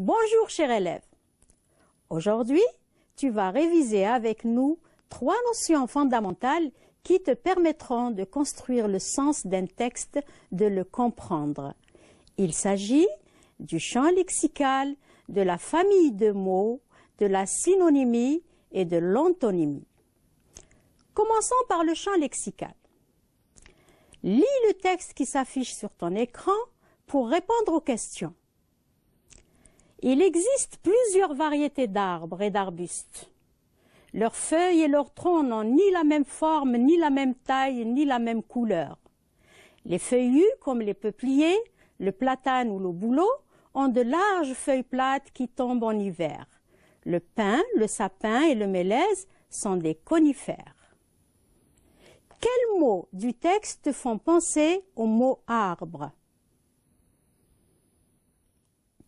Bonjour cher élève. Aujourd'hui, tu vas réviser avec nous 3 notions fondamentales qui te permettront de construire le sens d'un texte, de le comprendre. Il s'agit du champ lexical, de la famille de mots, de la synonymie et de l'antonymie. Commençons par le champ lexical. Lis le texte qui s'affiche sur ton écran pour répondre aux questions. Il existe plusieurs variétés d'arbres et d'arbustes. Leurs feuilles et leurs troncs n'ont ni la même forme, ni la même taille, ni la même couleur. Les feuillus, comme les peupliers, le platane ou le bouleau, ont de larges feuilles plates qui tombent en hiver. Le pin, le sapin et le mélèze sont des conifères. Quels mots du texte te font penser au mot arbre?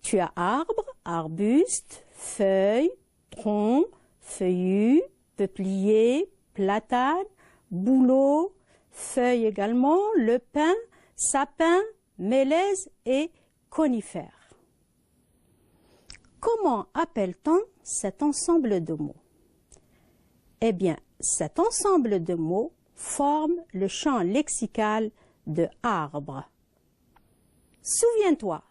Tu as arbre, arbuste, feuille, tronc, feuillu, peuplier, platane, bouleau, feuille également, le pin, sapin, mélèze et conifère. Comment appelle-t-on cet ensemble de mots? Eh bien, cet ensemble de mots forme le champ lexical de arbre. Souviens-toi,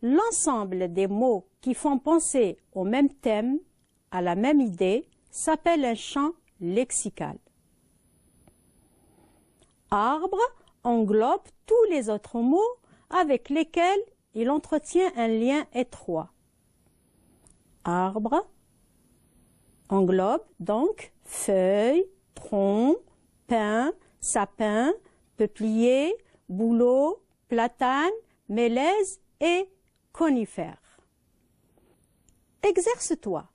l'ensemble des mots qui font penser au même thème, à la même idée, s'appelle un champ lexical. Arbre englobe tous les autres mots avec lesquels il entretient un lien étroit. Arbre englobe donc feuille, tronc, pin, sapin, peuplier, bouleau, platane, mélèze et conifère. Exerce-toi.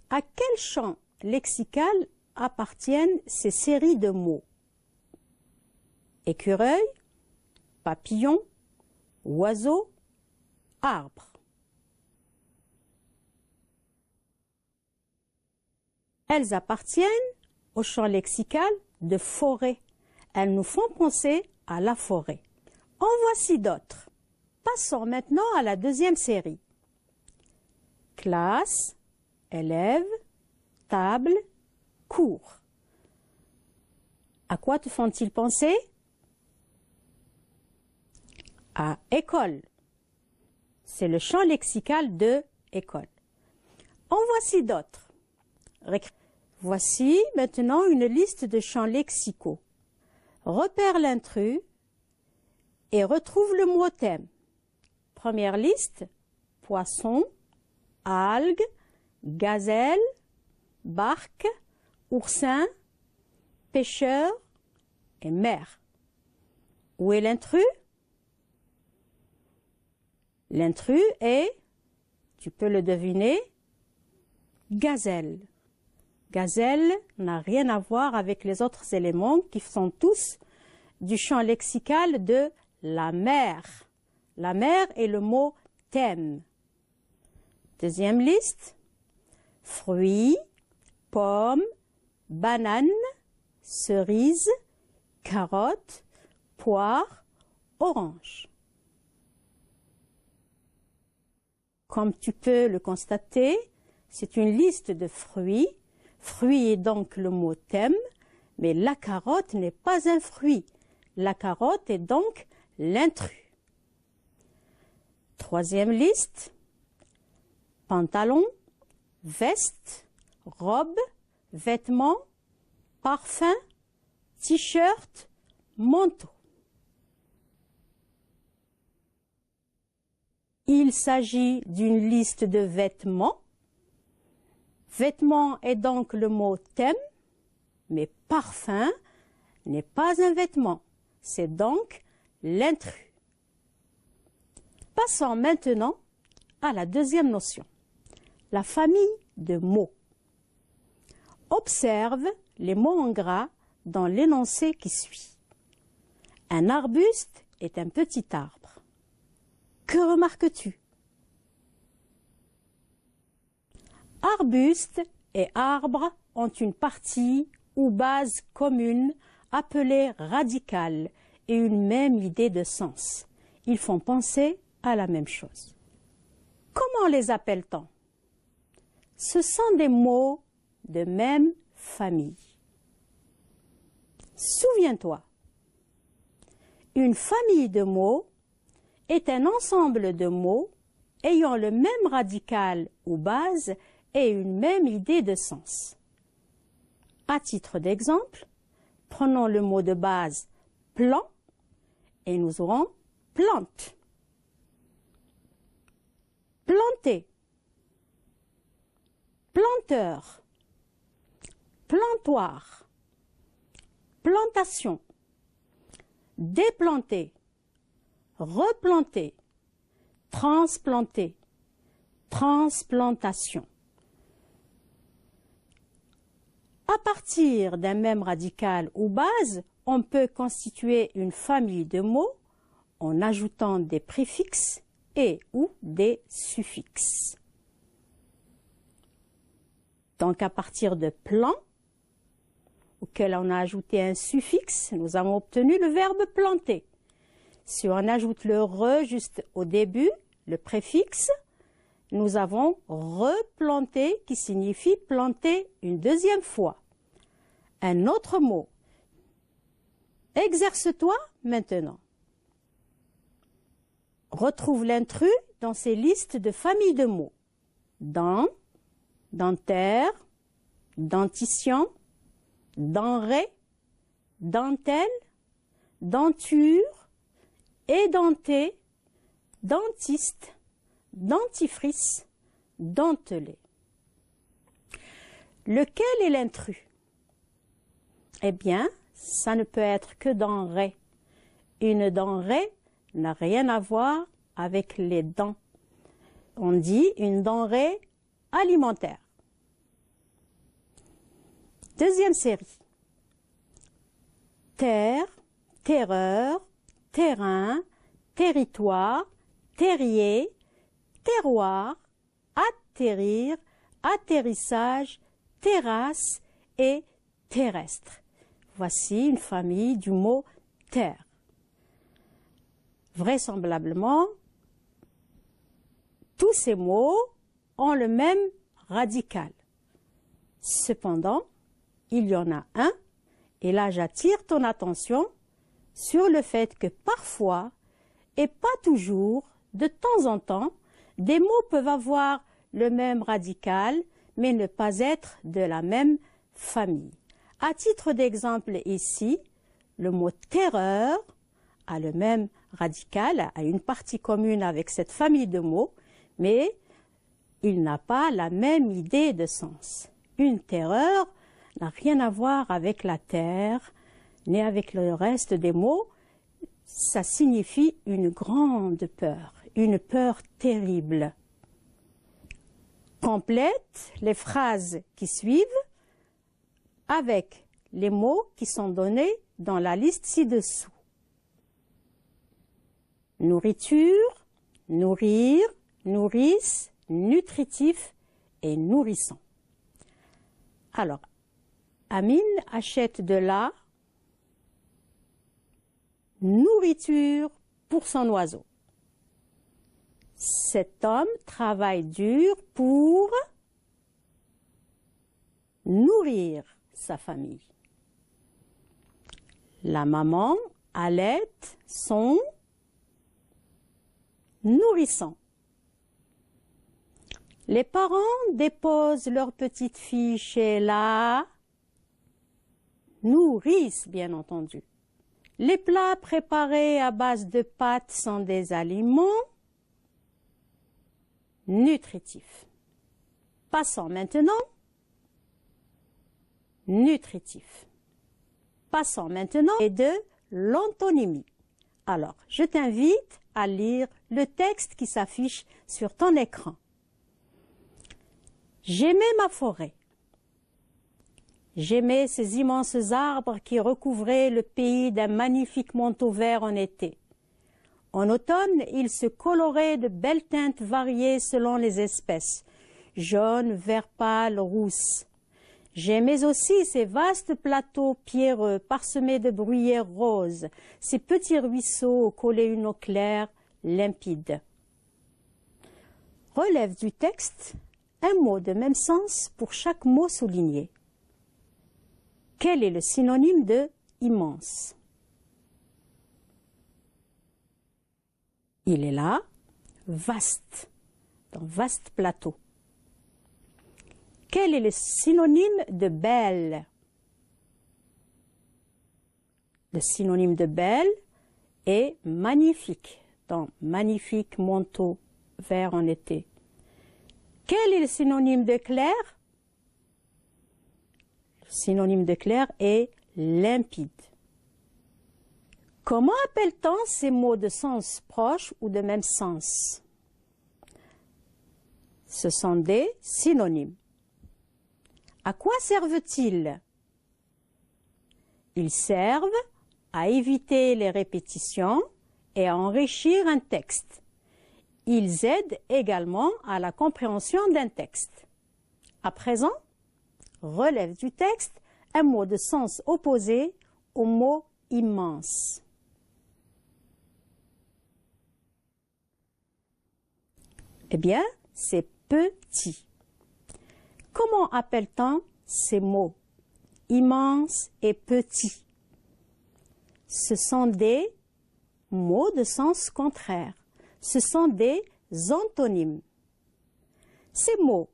À quel champ lexical appartiennent ces séries de mots? Écureuil, papillon, oiseau, arbre. Elles appartiennent au champ lexical de forêt. Elles nous font penser à la forêt. En voici d'autres. Passons maintenant à la deuxième série. Classe, élève, table, cours. À quoi te font-ils penser? À école. C'est le champ lexical de école. En voici d'autres. Voici maintenant une liste de champs lexicaux. Repère l'intrus et retrouve le mot thème. Première liste, poisson, algues, gazelle, barque, oursin, pêcheur et mer. Où est l'intrus? L'intrus est, tu peux le deviner, gazelle. Gazelle n'a rien à voir avec les autres éléments qui sont tous du champ lexical de la mer. La mer est le mot thème. Deuxième liste, fruits, pommes, bananes, cerises, carottes, poires, oranges. Comme tu peux le constater, c'est une liste de fruits. Fruit est donc le mot thème, mais la carotte n'est pas un fruit. La carotte est donc l'intrus. Troisième liste, pantalon, veste, robe, vêtements, parfum, t-shirt, manteau. Il s'agit d'une liste de vêtements. Vêtements est donc le mot thème, mais parfum n'est pas un vêtement. C'est donc l'intrus. Passons maintenant à la deuxième notion, la famille de mots. Observe les mots en gras dans l'énoncé qui suit. Un arbuste est un petit arbre. Que remarques-tu? Arbuste et arbre ont une partie ou base commune appelée radicale et une même idée de sens. Ils font penser à la même chose. Comment les appelle-t-on? Ce sont des mots de même famille. Souviens-toi, une famille de mots est un ensemble de mots ayant le même radical ou base et une même idée de sens. À titre d'exemple, prenons le mot de base plan et nous aurons plante, planter, planteur, plantoir, plantation, déplanter, replanter, transplanter, transplantation. À partir d'un même radical ou base, on peut constituer une famille de mots en ajoutant des préfixes et ou des suffixes. Donc à partir de plan, auquel on a ajouté un suffixe, nous avons obtenu le verbe planter. Si on ajoute le re juste au début, le préfixe, nous avons replanter qui signifie planter une deuxième fois. Un autre mot. Exerce-toi maintenant. Retrouve l'intrus dans ces listes de familles de mots. Dent, dentaire, dentition, denrée, dentelle, denture, édenté, dentiste, dentifrice, dentelé. Lequel est l'intrus? Eh bien, ça ne peut être que denrée. Une denrée n'a rien à voir avec les dents. On dit une denrée alimentaire. Deuxième série. Terre, terreur, terrain, territoire, terrier, terroir, atterrir, atterrissage, terrasse et terrestre. Voici une famille du mot terre. Vraisemblablement, tous ces mots ont le même radical. Cependant, il y en a un, et là j'attire ton attention sur le fait que parfois, et pas toujours, de temps en temps, des mots peuvent avoir le même radical, mais ne pas être de la même famille. À titre d'exemple ici, le mot terreur a le même radical, a une partie commune avec cette famille de mots, mais il n'a pas la même idée de sens. Une terreur n'a rien à voir avec la terre, ni avec le reste des mots. Ça signifie une grande peur, une peur terrible. Complète les phrases qui suivent avec les mots qui sont donnés dans la liste ci-dessous. Nourriture, nourrir, nourrice, nutritif et nourrisson. Alors, Amine achète de la nourriture pour son oiseau. Cet homme travaille dur pour nourrir sa famille. La maman allaite son nourrisson. Les parents déposent leur petite fille chez la nourrice, bien entendu. Les plats préparés à base de pâtes sont des aliments nutritifs. Passons maintenant nutritif. Passons maintenant et de l'antonymie. Alors, je t'invite à lire le texte qui s'affiche sur ton écran. J'aimais ma forêt. J'aimais ces immenses arbres qui recouvraient le pays d'un magnifique manteau vert en été. En automne, ils se coloraient de belles teintes variées selon les espèces, jaune, vert pâle, rousse. J'aimais aussi ces vastes plateaux pierreux parsemés de bruyères roses, ces petits ruisseaux où coulait une eau claire, limpide. relève du texte un mot de même sens pour chaque mot souligné. Quel est le synonyme de immense? Il est là, vaste, dans vaste plateau. Quel est le synonyme de belle? Le synonyme de belle est magnifique, dans magnifique manteau vert en été. Quel est le synonyme de clair? Le synonyme de clair est limpide. Comment appelle-t-on ces mots de sens proche ou de même sens? Ce sont des synonymes. À quoi servent-ils? Ils servent à éviter les répétitions et à enrichir un texte. Ils aident également à la compréhension d'un texte. À présent, relève du texte un mot de sens opposé au mot immense. Eh bien, c'est petit. Comment appelle-t-on ces mots immense et petit? Ce sont des mots de sens contraire. Ce sont des antonymes. Ces mots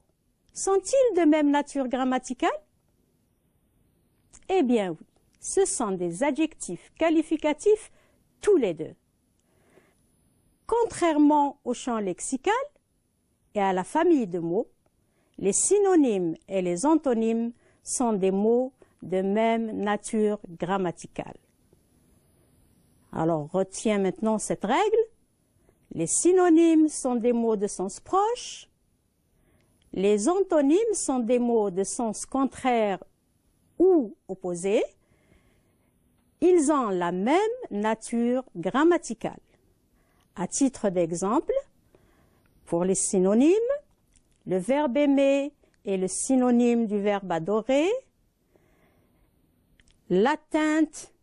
sont-ils de même nature grammaticale? Eh bien oui, ce sont des adjectifs qualificatifs tous les deux. Contrairement au champ lexical et à la famille de mots, les synonymes et les antonymes sont des mots de même nature grammaticale. Alors, retiens maintenant cette règle. Les synonymes sont des mots de sens proche. Les antonymes sont des mots de sens contraire ou opposé. Ils ont la même nature grammaticale. À titre d'exemple, pour les synonymes, le verbe aimer est le synonyme du verbe adorer. L'atteinte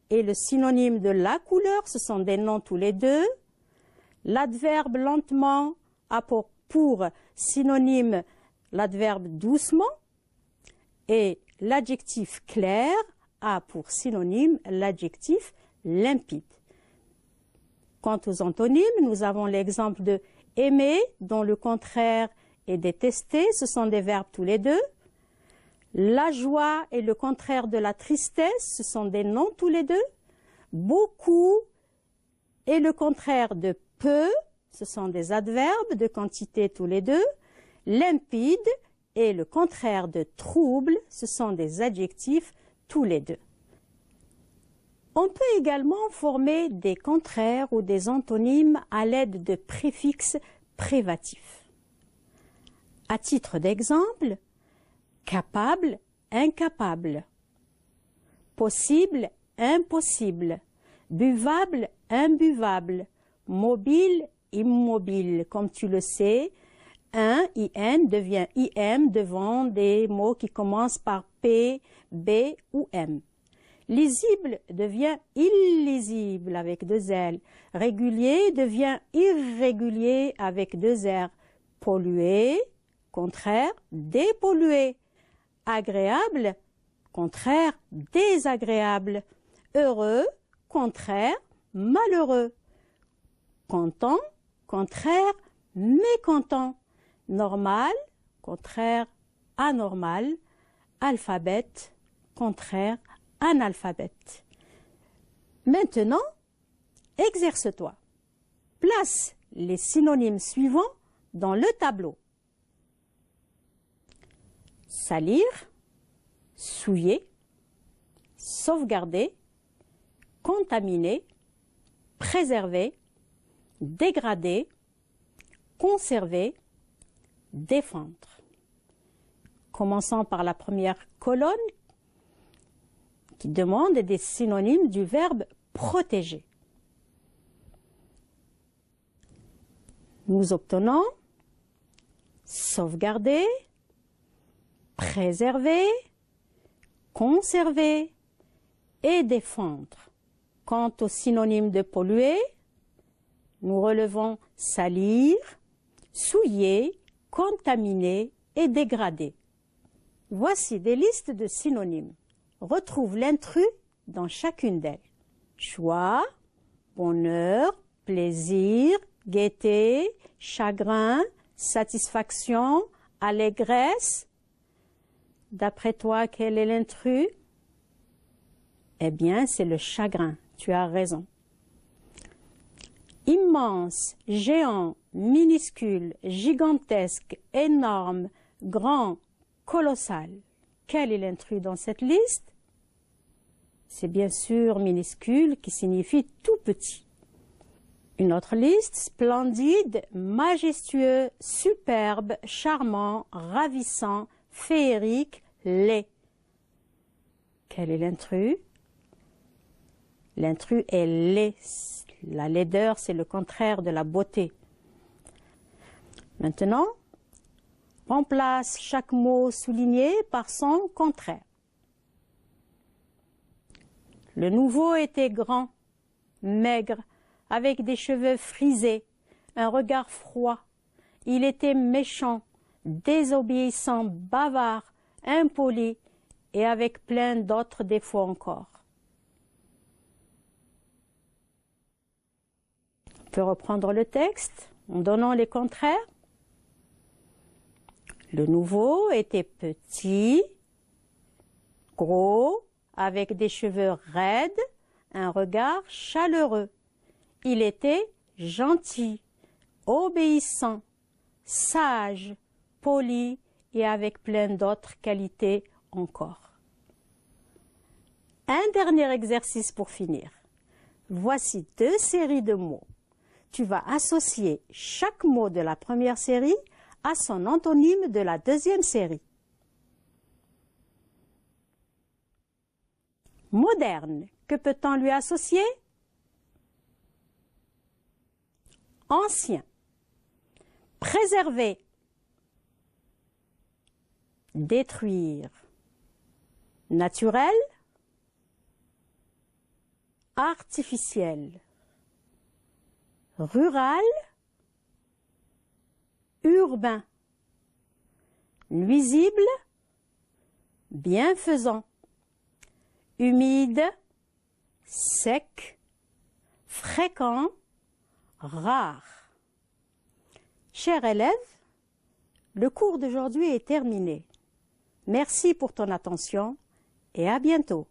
est le synonyme de la couleur, ce sont des noms tous les deux. L'adverbe lentement a pour synonyme l'adverbe doucement et l'adjectif clair a pour synonyme l'adjectif limpide. Quant aux antonymes, nous avons l'exemple de aimer, dont le contraire est détester, ce sont des verbes tous les deux. La joie est le contraire de la tristesse, ce sont des noms tous les deux. Beaucoup est le contraire de peu, ce sont des adverbes de quantité tous les deux. Limpide est le contraire de trouble, ce sont des adjectifs tous les deux. On peut également former des contraires ou des antonymes à l'aide de préfixes privatifs. À titre d'exemple, capable, incapable, possible, impossible, buvable, imbuvable, mobile, immobile. Comme tu le sais, un, IN devient IM devant des mots qui commencent par P, B ou M. Lisible devient illisible avec deux L. Régulier devient irrégulier avec deux R. Pollué, contraire, dépollué. Agréable, contraire, désagréable. Heureux, contraire, malheureux. Content, contraire, mécontent. Normal, contraire, anormal. Alphabet, contraire, analphabète. Maintenant, exerce-toi. Place les synonymes suivants dans le tableau. Salir, souiller, sauvegarder, contaminer, préserver, dégrader, conserver, défendre. Commençons par la première colonne qui demande des synonymes du verbe protéger. Nous obtenons sauvegarder, préserver, conserver et défendre. Quant au synonyme de polluer, nous relevons salir, souillé, contaminé et dégradé. Voici des listes de synonymes. Retrouve l'intrus dans chacune d'elles. Joie, bonheur, plaisir, gaieté, chagrin, satisfaction, allégresse. D'après toi, quel est l'intrus? Eh bien, c'est le chagrin. Tu as raison. Immense, géant, minuscule, gigantesque, énorme, grand, colossal. Quel est l'intrus dans cette liste? C'est bien sûr minuscule qui signifie tout petit. Une autre liste, splendide, majestueux, superbe, charmant, ravissant, féerique, laid. Quel est l'intrus? L'intrus est laid. La laideur, c'est le contraire de la beauté. Maintenant, remplace chaque mot souligné par son contraire. Le nouveau était grand, maigre, avec des cheveux frisés, un regard froid. Il était méchant, désobéissant, bavard, impoli et avec plein d'autres défauts encore. On peut reprendre le texte en donnant les contraires. Le nouveau était petit, gros, avec des cheveux raides, un regard chaleureux. Il était gentil, obéissant, sage, poli et avec plein d'autres qualités encore. Un dernier exercice pour finir. Voici 2 séries de mots. Tu vas associer chaque mot de la première série à son antonyme de la deuxième série. Moderne, que peut-on lui associer? Ancien. Préserver. Détruire. Naturel. Artificiel. Rural. Urbain. Nuisible. Bienfaisant. Humide. Sec. Fréquent. Rare. Chers élèves, le cours d'aujourd'hui est terminé. Merci pour ton attention et à bientôt.